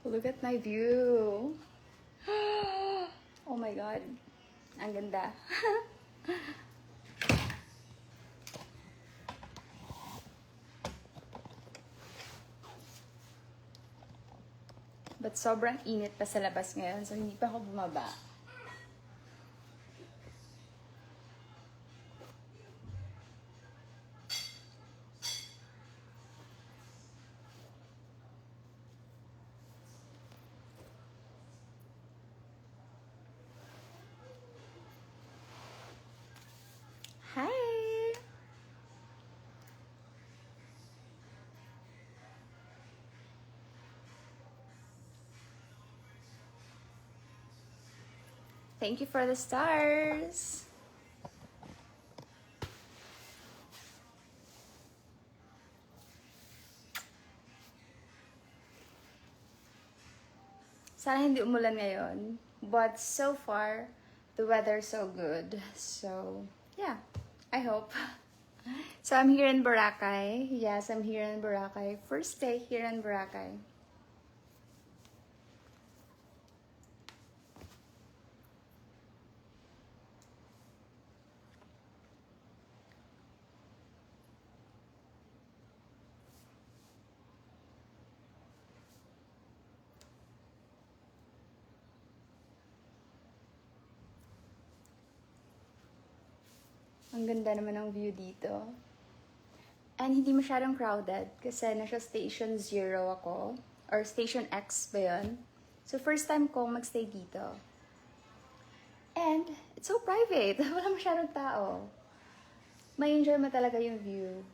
Look at my view. Oh my God. Ang ganda. But sobrang init pa sa labas ngayon, so hindi pa ako bumaba. Hi! Thank you for the stars! Sana hindi umulan ngayon. But so far, the weather's so good. So, yeah. I hope. So, I'm here in Boracay. Yes, I'm here in Boracay. First day here in Boracay. Ang ganda naman ng view dito. And hindi masyadong crowded kasi nasa Station 0 ako. Or Station X ba yun? So, first time ko magstay dito. And, it's so private. Wala masyadong tao. May enjoy mo talaga yung view.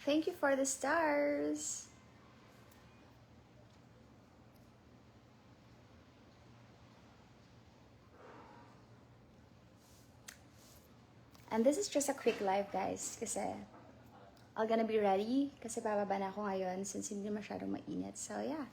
Thank you for the stars! And this is just a quick live, guys, kasi I'm gonna be ready kasi bababa na ako ngayon since hindi masyadong mainit. So, yeah.